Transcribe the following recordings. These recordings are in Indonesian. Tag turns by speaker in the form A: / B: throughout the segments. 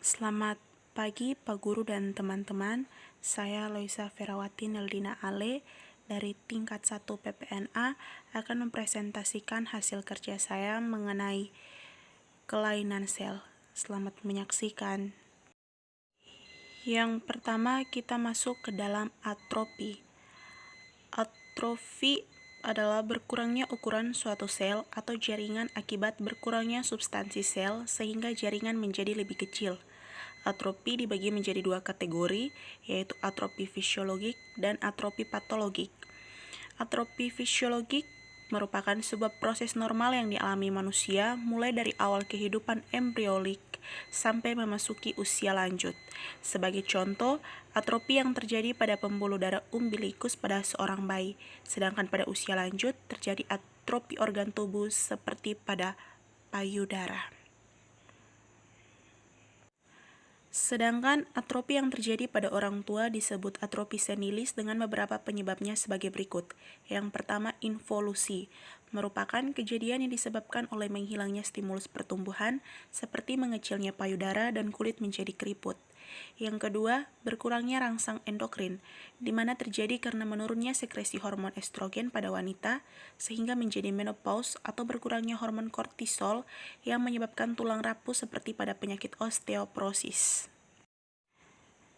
A: Selamat pagi Pak Guru dan teman-teman. Saya Loisa Ferawati Neldina Ale dari tingkat 1 PPNA akan mempresentasikan hasil kerja saya mengenai kelainan sel. Selamat menyaksikan. Yang pertama, kita masuk ke dalam atrofi. Atrofi adalah berkurangnya ukuran suatu sel atau jaringan akibat berkurangnya substansi sel sehingga jaringan menjadi lebih kecil. Atrofi dibagi menjadi dua kategori, yaitu atrofi fisiologik dan atrofi patologik. Atrofi fisiologik merupakan sebuah proses normal yang dialami manusia mulai dari awal kehidupan embrionik sampai memasuki usia lanjut. Sebagai contoh, atrofi yang terjadi pada pembuluh darah umbilikus pada seorang bayi, sedangkan pada usia lanjut terjadi atrofi organ tubuh seperti pada payudara. Sedangkan atrofi yang terjadi pada orang tua disebut atrofi senilis dengan beberapa penyebabnya sebagai berikut. Yang pertama, involusi, merupakan kejadian yang disebabkan oleh menghilangnya stimulus pertumbuhan seperti mengecilnya payudara dan kulit menjadi keriput. Yang kedua, berkurangnya rangsang endokrin, di mana terjadi karena menurunnya sekresi hormon estrogen pada wanita sehingga menjadi menopause atau berkurangnya hormon kortisol yang menyebabkan tulang rapuh seperti pada penyakit osteoporosis.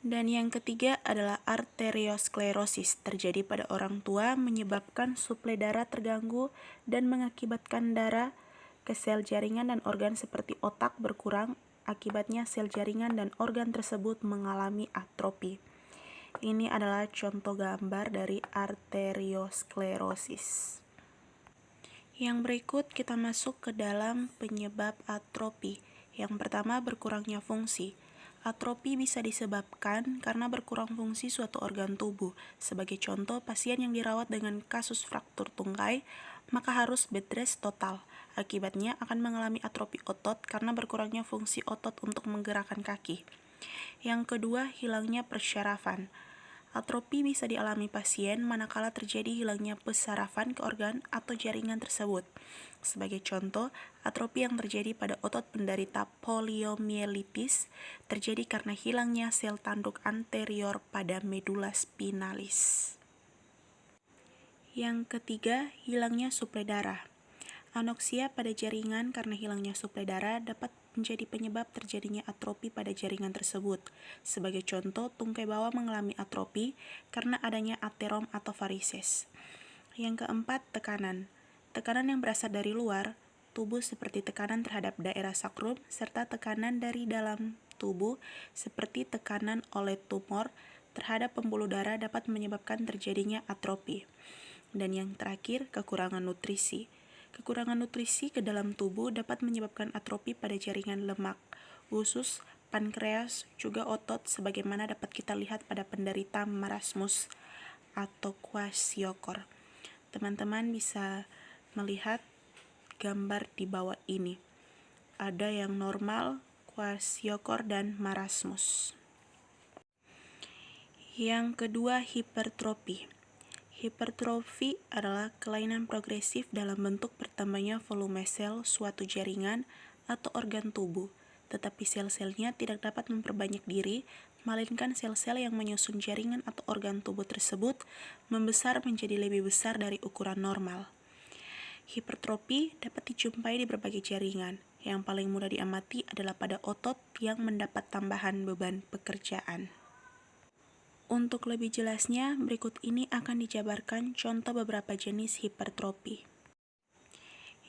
A: Dan yang ketiga adalah arteriosklerosis, terjadi pada orang tua menyebabkan suplai darah terganggu dan mengakibatkan darah ke sel jaringan dan organ seperti otak berkurang. Akibatnya sel jaringan dan organ tersebut mengalami atrofi. Ini adalah contoh gambar dari arteriosklerosis. Yang berikut kita masuk ke dalam penyebab atrofi. Yang pertama, berkurangnya fungsi. Atrofi bisa disebabkan karena berkurang fungsi suatu organ tubuh. Sebagai contoh, pasien yang dirawat dengan kasus fraktur tungkai, maka harus bed rest total. Akibatnya akan mengalami atrofi otot karena berkurangnya fungsi otot untuk menggerakkan kaki. Yang kedua, hilangnya persyarafan. Atrofi bisa dialami pasien manakala terjadi hilangnya pesarafan ke organ atau jaringan tersebut. Sebagai contoh, atrofi yang terjadi pada otot penderita poliomielitis terjadi karena hilangnya sel tanduk anterior pada medula spinalis. Yang ketiga, hilangnya suplai darah. Anoksia pada jaringan karena hilangnya suplai darah dapat menjadi penyebab terjadinya atrofi pada jaringan tersebut. Sebagai contoh, tungkai bawah mengalami atrofi karena adanya aterom atau varises. Yang keempat, tekanan. Tekanan yang berasal dari luar tubuh seperti tekanan terhadap daerah sakrum serta tekanan dari dalam tubuh seperti tekanan oleh tumor terhadap pembuluh darah dapat menyebabkan terjadinya atrofi. Dan yang terakhir, kekurangan nutrisi. Kekurangan nutrisi ke dalam tubuh dapat menyebabkan atrofi pada jaringan lemak, usus, pankreas, juga otot sebagaimana dapat kita lihat pada penderita marasmus atau kwashiorkor. Teman-teman bisa melihat gambar di bawah ini. Ada yang normal, kwashiorkor, dan marasmus. Yang kedua, hipertrofi. Hipertrofi adalah kelainan progresif dalam bentuk bertambahnya volume sel suatu jaringan atau organ tubuh, tetapi sel-selnya tidak dapat memperbanyak diri, melainkan sel-sel yang menyusun jaringan atau organ tubuh tersebut membesar menjadi lebih besar dari ukuran normal. Hipertrofi dapat dijumpai di berbagai jaringan. Yang paling mudah diamati adalah pada otot yang mendapat tambahan beban pekerjaan. Untuk lebih jelasnya, berikut ini akan dijabarkan contoh beberapa jenis hipertrofi.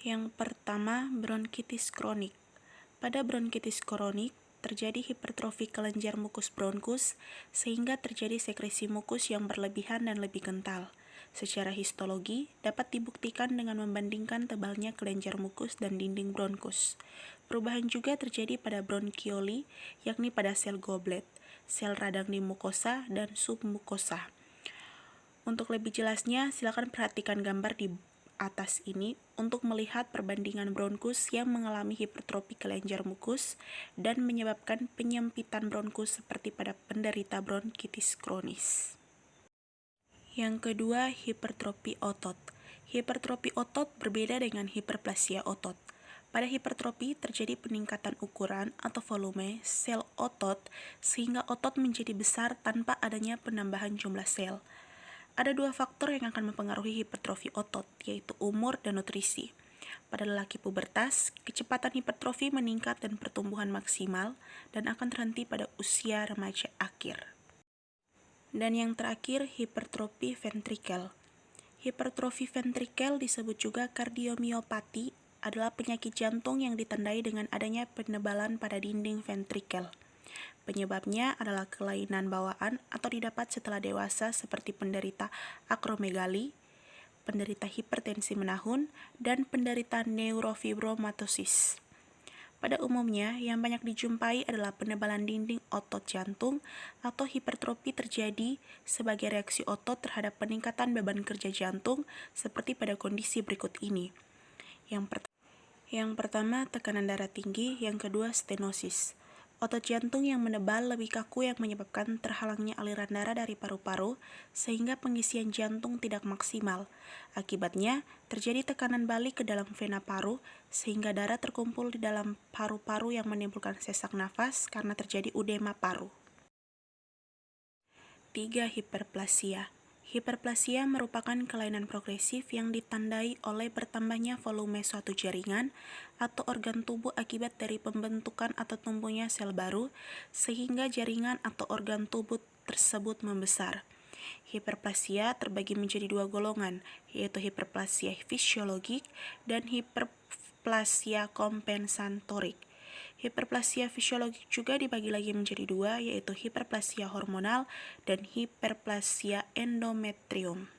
A: Yang pertama, bronkitis kronik. Pada bronkitis kronik, terjadi hipertrofi kelenjar mukus bronkus sehingga terjadi sekresi mukus yang berlebihan dan lebih kental. Secara histologi, dapat dibuktikan dengan membandingkan tebalnya kelenjar mukus dan dinding bronkus. Perubahan juga terjadi pada bronkioli, yakni pada sel goblet, sel radang di mukosa, dan submukosa. Untuk lebih jelasnya, silakan perhatikan gambar di atas ini untuk melihat perbandingan bronkus yang mengalami hipertrofi kelenjar mukus dan menyebabkan penyempitan bronkus seperti pada penderita bronkitis kronis. Yang kedua, hipertrofi otot. Hipertrofi otot berbeda dengan hiperplasia otot. Pada hipertrofi terjadi peningkatan ukuran atau volume sel otot sehingga otot menjadi besar tanpa adanya penambahan jumlah sel. Ada dua faktor yang akan mempengaruhi hipertrofi otot, yaitu umur dan nutrisi. Pada lelaki pubertas, kecepatan hipertrofi meningkat dan pertumbuhan maksimal dan akan terhenti pada usia remaja akhir. Dan yang terakhir, hipertrofi ventrikel. Hipertrofi ventrikel disebut juga kardiomiopati adalah penyakit jantung yang ditandai dengan adanya penebalan pada dinding ventrikel. Penyebabnya adalah kelainan bawaan atau didapat setelah dewasa seperti penderita akromegali, penderita hipertensi menahun, dan penderita neurofibromatosis. Pada umumnya, yang banyak dijumpai adalah penebalan dinding otot jantung atau hipertrofi terjadi sebagai reaksi otot terhadap peningkatan beban kerja jantung seperti pada kondisi berikut ini. Yang pertama, tekanan darah tinggi, yang kedua, stenosis. Otot jantung yang menebal lebih kaku yang menyebabkan terhalangnya aliran darah dari paru-paru sehingga pengisian jantung tidak maksimal. Akibatnya, terjadi tekanan balik ke dalam vena paru sehingga darah terkumpul di dalam paru-paru yang menimbulkan sesak nafas karena terjadi edema paru. 3. Hiperplasia. Hiperplasia merupakan kelainan progresif yang ditandai oleh bertambahnya volume suatu jaringan atau organ tubuh akibat dari pembentukan atau tumbuhnya sel baru, sehingga jaringan atau organ tubuh tersebut membesar. Hiperplasia terbagi menjadi dua golongan, yaitu hiperplasia fisiologik dan hiperplasia kompensatorik. Hiperplasia fisiologik juga dibagi lagi menjadi dua, yaitu hiperplasia hormonal dan hiperplasia endometrium.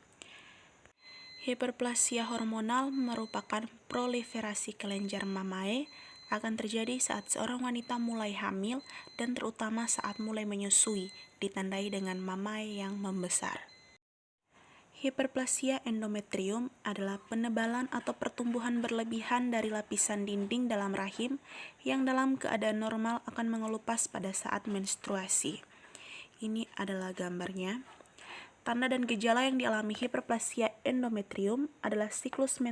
A: Hiperplasia hormonal merupakan proliferasi kelenjar mamae akan terjadi saat seorang wanita mulai hamil dan terutama saat mulai menyusui, ditandai dengan mamae yang membesar. Hiperplasia endometrium adalah penebalan atau pertumbuhan berlebihan dari lapisan dinding dalam rahim yang dalam keadaan normal akan mengelupas pada saat menstruasi. Ini adalah gambarnya. Tanda dan gejala yang dialami hiperplasia endometrium adalah siklus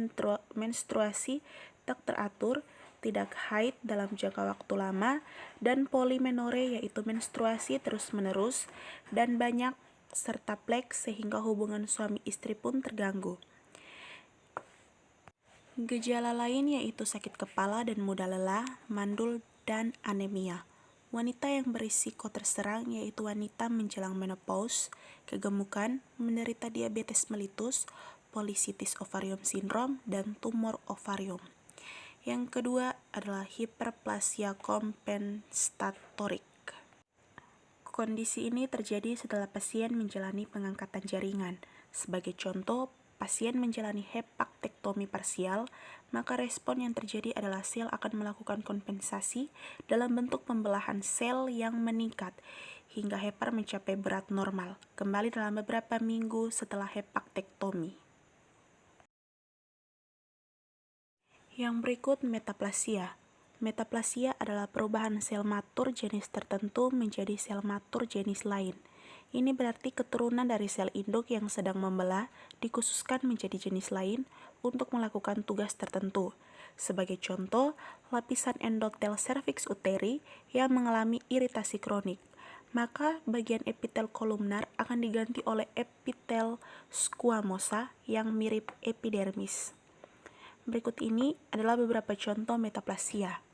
A: menstruasi tak teratur, tidak haid dalam jangka waktu lama, dan polimenore yaitu menstruasi terus-menerus, dan banyak serta plek sehingga hubungan suami istri pun terganggu. Gejala lain yaitu sakit kepala dan mudah lelah, mandul, dan anemia. Wanita yang berisiko terserang yaitu wanita menjelang menopause, kegemukan, menderita diabetes mellitus, polisitis ovarium syndrome, dan tumor ovarium. Yang kedua adalah hiperplasia kompensatorik. Kondisi ini terjadi setelah pasien menjalani pengangkatan jaringan. Sebagai contoh, pasien menjalani hepaktektomi parsial, maka respon yang terjadi adalah sel akan melakukan kompensasi dalam bentuk pembelahan sel yang meningkat, hingga hepar mencapai berat normal, kembali dalam beberapa minggu setelah hepaktektomi. Yang berikut metaplasia. Metaplasia adalah perubahan sel matur jenis tertentu menjadi sel matur jenis lain. Ini berarti keturunan dari sel induk yang sedang membelah dikhususkan menjadi jenis lain untuk melakukan tugas tertentu. Sebagai contoh, lapisan endotel cervix uteri yang mengalami iritasi kronik, maka bagian epitel kolumnar akan diganti oleh epitel squamosa yang mirip epidermis. Berikut ini adalah beberapa contoh metaplasia.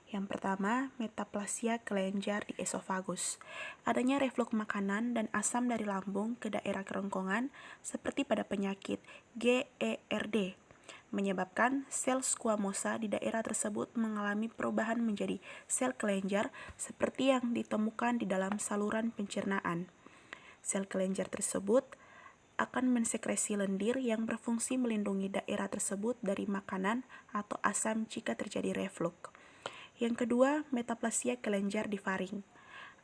A: Yang pertama, metaplasia kelenjar di esofagus. Adanya reflux makanan dan asam dari lambung ke daerah kerongkongan seperti pada penyakit GERD, menyebabkan sel squamosa di daerah tersebut mengalami perubahan menjadi sel kelenjar seperti yang ditemukan di dalam saluran pencernaan. Sel kelenjar tersebut akan mensekresi lendir yang berfungsi melindungi daerah tersebut dari makanan atau asam jika terjadi reflux. Yang kedua, metaplasia kelenjar di faring.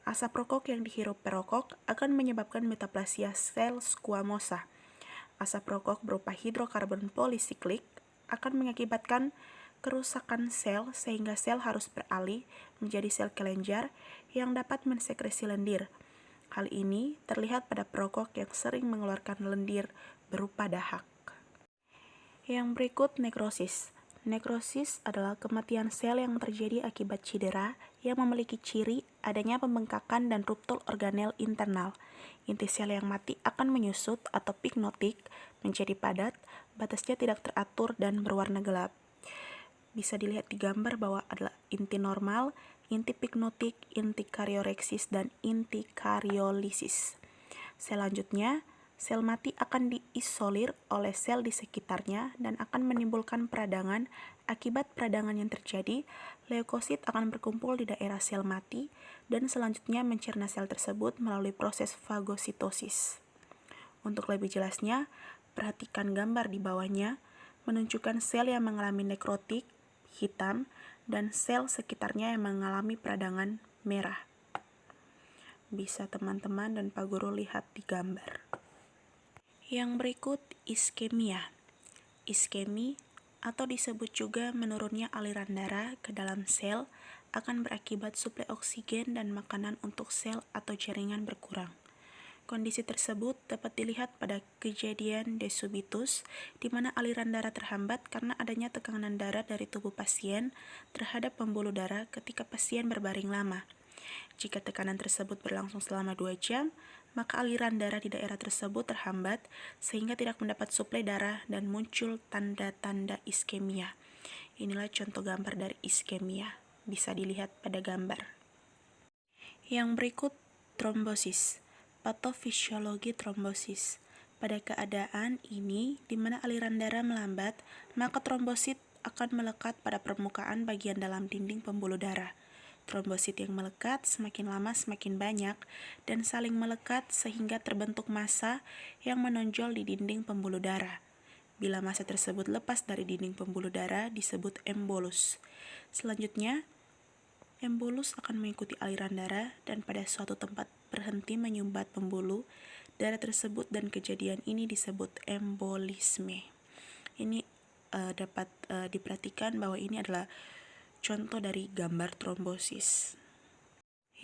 A: Asap rokok yang dihirup perokok akan menyebabkan metaplasia sel squamosa. Asap rokok berupa hidrokarbon polisiklik akan mengakibatkan kerusakan sel sehingga sel harus beralih menjadi sel kelenjar yang dapat mensekresi lendir. Hal ini terlihat pada perokok yang sering mengeluarkan lendir berupa dahak. Yang berikut nekrosis. Nekrosis adalah kematian sel yang terjadi akibat cedera yang memiliki ciri adanya pembengkakan dan ruptur organel internal. Inti sel yang mati akan menyusut atau pignotik, menjadi padat, batasnya tidak teratur dan berwarna gelap. Bisa dilihat di gambar bahwa adalah inti normal, inti pignotik, inti karioreksis, dan inti kariolisis. Selanjutnya, sel mati akan diisolir oleh sel di sekitarnya dan akan menimbulkan peradangan. Akibat peradangan yang terjadi, leukosit akan berkumpul di daerah sel mati dan selanjutnya mencerna sel tersebut melalui proses fagositosis. Untuk lebih jelasnya, perhatikan gambar di bawahnya menunjukkan sel yang mengalami nekrotik hitam dan sel sekitarnya yang mengalami peradangan merah. Bisa teman-teman dan Pak Guru lihat di gambar. Yang berikut iskemia. Iskemi atau disebut juga menurunnya aliran darah ke dalam sel akan berakibat suplai oksigen dan makanan untuk sel atau jaringan berkurang. Kondisi tersebut dapat dilihat pada kejadian desubitus, di mana aliran darah terhambat karena adanya tekanan darah dari tubuh pasien terhadap pembuluh darah ketika pasien berbaring lama. Jika tekanan tersebut berlangsung selama 2 jam, maka aliran darah di daerah tersebut terhambat sehingga tidak mendapat suplai darah dan muncul tanda-tanda iskemia. Inilah contoh gambar dari iskemia, bisa dilihat pada gambar. Yang berikut trombosis. Patofisiologi trombosis. Pada keadaan ini, di mana aliran darah melambat, maka trombosit akan melekat pada permukaan bagian dalam dinding pembuluh darah. Trombosit yang melekat semakin lama semakin banyak dan saling melekat sehingga terbentuk massa yang menonjol di dinding pembuluh darah. Bila massa tersebut lepas dari dinding pembuluh darah disebut embolus. Selanjutnya, embolus akan mengikuti aliran darah dan pada suatu tempat berhenti menyumbat pembuluh darah tersebut dan kejadian ini disebut embolisme. Ini dapat diperhatikan bahwa ini adalah contoh dari gambar trombosis.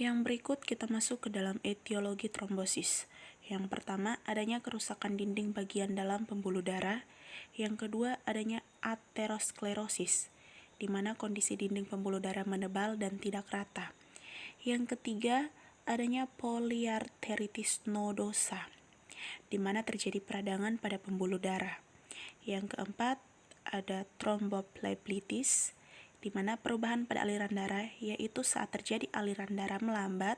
A: Yang berikut kita masuk ke dalam etiologi trombosis. Yang pertama, adanya kerusakan dinding bagian dalam pembuluh darah. Yang kedua, adanya aterosklerosis, di mana kondisi dinding pembuluh darah menebal dan tidak rata. Yang ketiga, adanya poliarteritis nodosa, di mana terjadi peradangan pada pembuluh darah. Yang keempat, ada tromboplebitis, di mana perubahan pada aliran darah, yaitu saat terjadi aliran darah melambat,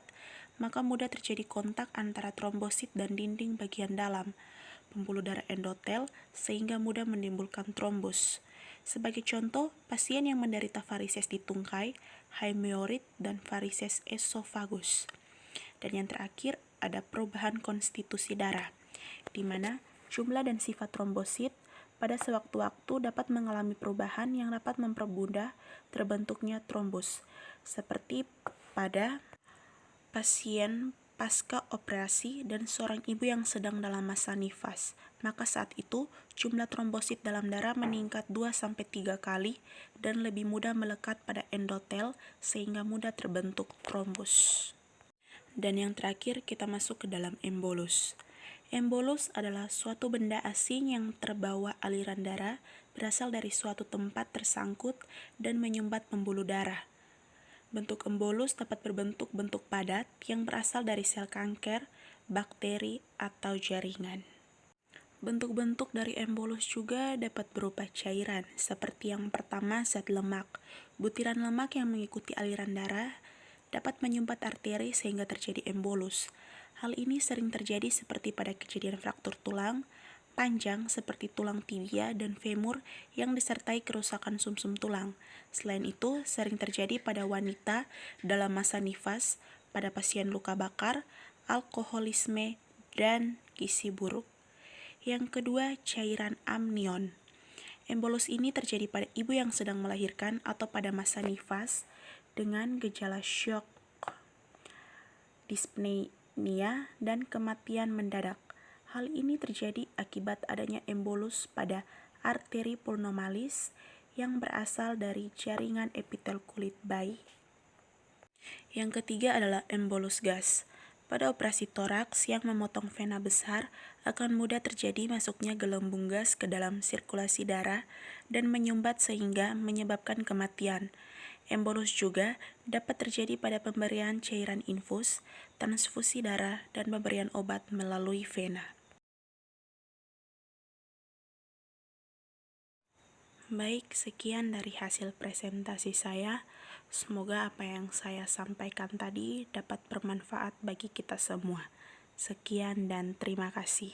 A: maka mudah terjadi kontak antara trombosit dan dinding bagian dalam pembuluh darah endotel, sehingga mudah menimbulkan trombus. Sebagai contoh, pasien yang menderita varises di tungkai, hemoroid, dan varises esofagus. Dan yang terakhir, ada perubahan konstitusi darah, di mana jumlah dan sifat trombosit pada sewaktu-waktu dapat mengalami perubahan yang dapat mempermudah terbentuknya trombus, seperti pada pasien pasca operasi dan seorang ibu yang sedang dalam masa nifas. Maka saat itu, jumlah trombosit dalam darah meningkat 2-3 kali dan lebih mudah melekat pada endotel sehingga mudah terbentuk trombus. Dan yang terakhir, kita masuk ke dalam embolus. Embolus adalah suatu benda asing yang terbawa aliran darah berasal dari suatu tempat tersangkut dan menyumbat pembuluh darah. Bentuk embolus dapat berbentuk bentuk padat yang berasal dari sel kanker, bakteri, atau jaringan. Bentuk-bentuk dari embolus juga dapat berupa cairan, seperti yang pertama zat lemak. Butiran lemak yang mengikuti aliran darah dapat menyumbat arteri sehingga terjadi embolus. Hal ini sering terjadi seperti pada kejadian fraktur tulang panjang seperti tulang tibia dan femur yang disertai kerusakan sumsum tulang. Selain itu, sering terjadi pada wanita dalam masa nifas, pada pasien luka bakar, alkoholisme, dan gizi buruk. Yang kedua, cairan amnion. Embolus ini terjadi pada ibu yang sedang melahirkan atau pada masa nifas dengan gejala syok, dispnea, dan kematian mendadak. Hal ini terjadi akibat adanya embolus pada arteri pulmonalis yang berasal dari jaringan epitel kulit bayi. Yang ketiga adalah embolus gas. Pada operasi toraks yang memotong vena besar, akan mudah terjadi masuknya gelembung gas ke dalam sirkulasi darah dan menyumbat sehingga menyebabkan kematian. Embolus juga dapat terjadi pada pemberian cairan infus, transfusi darah, dan pemberian obat melalui vena. Baik, sekian dari hasil presentasi saya. Semoga apa yang saya sampaikan tadi dapat bermanfaat bagi kita semua. Sekian dan terima kasih.